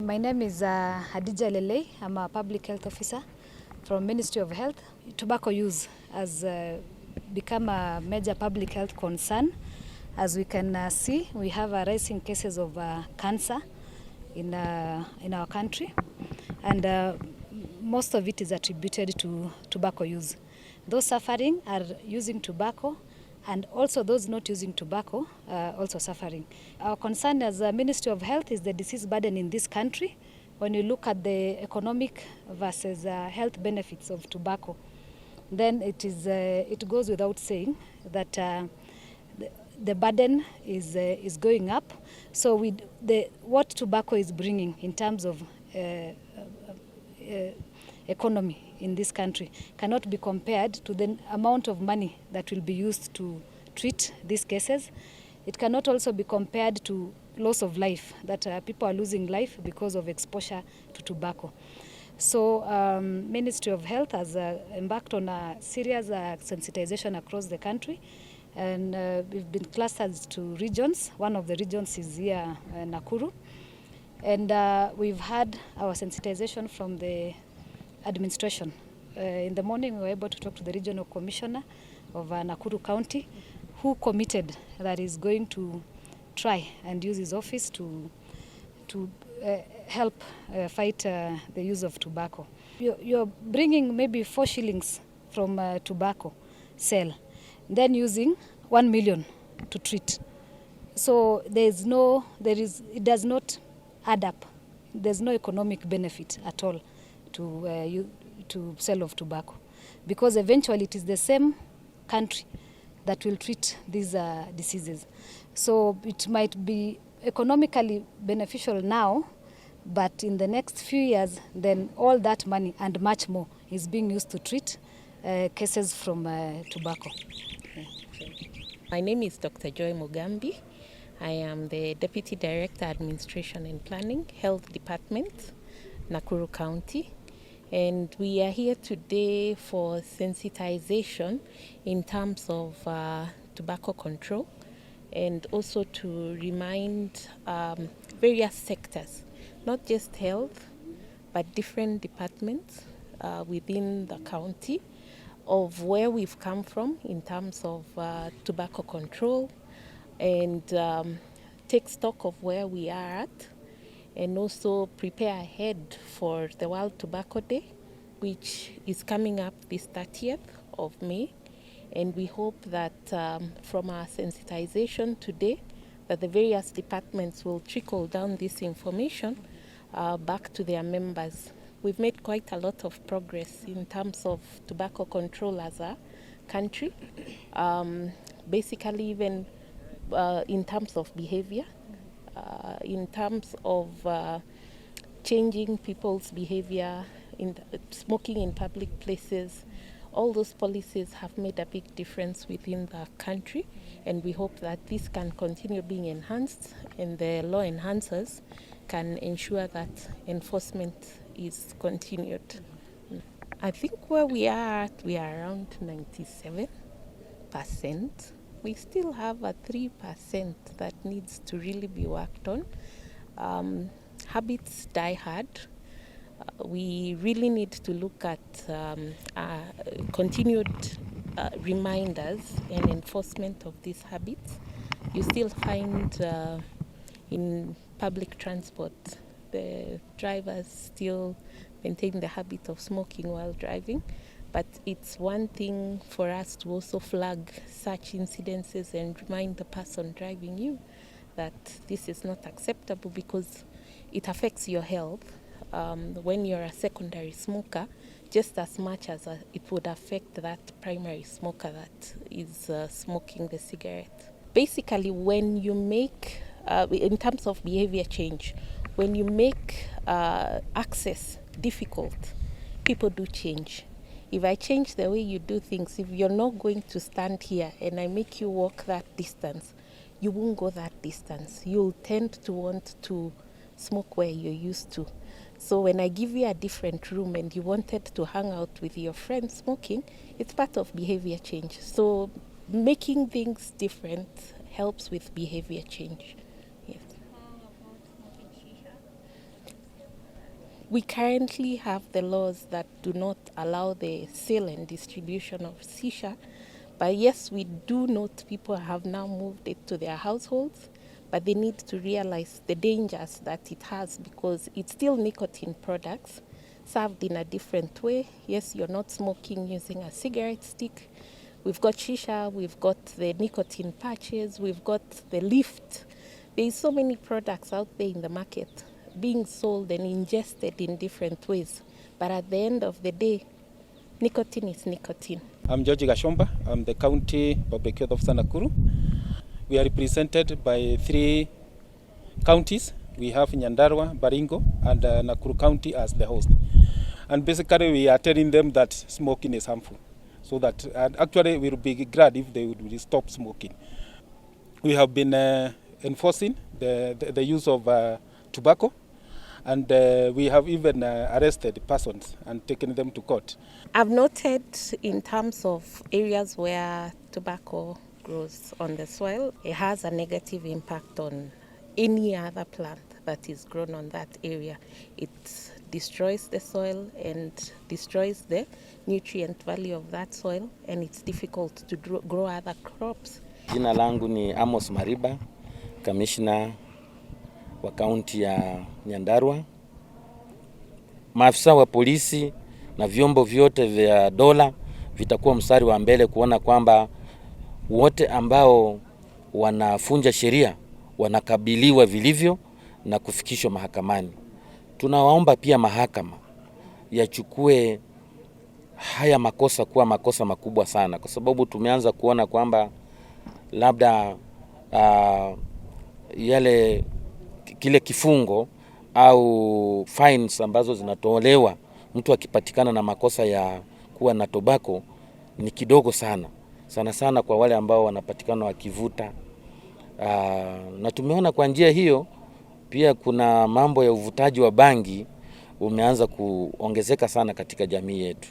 My name is Hadija Lelei. I'm a public health officer from Ministry of Health. Tobacco use has become a major public health concern. As we can see, we have a rising cases of cancer in our country, and most of it is attributed to tobacco use. Those suffering are using tobacco, and also those not using tobacco are also suffering. Our concern as a Ministry of Health is the disease burden in this country. When you look at the economic versus health benefits of tobacco, then it goes without saying that the burden is going up. So what tobacco is bringing in terms of economy in this country cannot be compared to the amount of money that will be used to treat these cases. It cannot also be compared to loss of life, that people are losing life because of exposure to tobacco. So Ministry of Health has embarked on a serious sensitization across the country, and we've been clustered to regions. One of the regions is here, Nakuru, and we've had our sensitization from the administration. In the morning, we were able to talk to the regional commissioner of Nakuru County, who committed that is going to try and use his office to help fight the use of tobacco. You're bringing maybe 4 shillings from tobacco sale, then using 1 million to treat. So it does not add up. There's no economic benefit at all to sale of tobacco, because eventually it is the same country that will treat these diseases. So it might be economically beneficial now, but in the next few years, then all that money and much more is being used to treat cases from tobacco. My name is Dr. Joy Mugambi. I am the Deputy Director, Administration and Planning, Health Department, Nakuru County. And we are here today for sensitization in terms of tobacco control, and also to remind various sectors, not just health, but different departments within the county, of where we've come from in terms of tobacco control, and take stock of where we are at, and also prepare ahead for the World Tobacco Day, which is coming up this 30th of May. And we hope that from our sensitization today, that the various departments will trickle down this information back to their members. We've made quite a lot of progress in terms of tobacco control as a country, basically even in terms of behavior, in terms of changing people's behavior, in smoking in public places. All those policies have made a big difference within the country, and we hope that this can continue being enhanced, and the law enhancers can ensure that enforcement is continued. I think where we are at, we are around 97%. We still have a 3% that needs to really be worked on. Habits die hard. We really need to look at continued reminders and enforcement of these habits. You still find in public transport, the drivers still maintain the habit of smoking while driving. But it's one thing for us to also flag such incidences and remind the person driving you that this is not acceptable, because it affects your health when you're a secondary smoker, just as much as it would affect that primary smoker that is smoking the cigarette. Basically, when you make, in terms of behavior change, when you make access difficult, people do change. If I change the way you do things, if you're not going to stand here and I make you walk that distance, you won't go that distance. You'll tend to want to smoke where you're used to. So when I give you a different room and you wanted to hang out with your friends smoking, it's part of behavior change. So making things different helps with behavior change. Yes. We currently have the laws that do not allow the sale and distribution of shisha, but yes, we do note people have now moved it to their households, but they need to realize the dangers that it has, because it's still nicotine products served in a different way. Yes, you're not smoking using a cigarette stick. We've got shisha, we've got the nicotine patches, we've got the lift. There's so many products out there in the market being sold and ingested in different ways. But at the end of the day, nicotine is nicotine. I'm George Gashomba. I'm the County Public Health Officer Nakuru. We are represented by 3 counties. We have Nyandarua, Baringo, and Nakuru County as the host. And basically we are telling them that smoking is harmful. So that actually we would be glad if they would stop smoking. We have been enforcing the use of tobacco, and we have even arrested persons and taken them to court. I've noted in terms of areas where tobacco grows on the soil, it has a negative impact on any other plant that is grown on that area. It destroys the soil and destroys the nutrient value of that soil, and it's difficult to grow other crops. Jina langu ni Amos Mariba, Commissioner wa kaunti ya Nyandarua. Maafisa wa polisi na vyombo vyote vya dola vitakuwa mstari wa mbele kuona kwamba wote ambao wanafunja sheria wanakabiliwa vilivyo na kufikishwa mahakamani. Tunawaomba pia mahakama yachukue haya makosa kuwa makosa makubwa sana, kwa sababu tumeanza kuona kwamba labda kile kifungo au fines ambazo zinatolewa mtu akipatikana na makosa ya kuwa na tobacco ni kidogo sana kwa wale ambao wanapatikana wakivuta. Na tumeona kwa njia hiyo pia kuna mambo ya uvutaji wa bangi umeanza kuongezeka sana katika jamii yetu.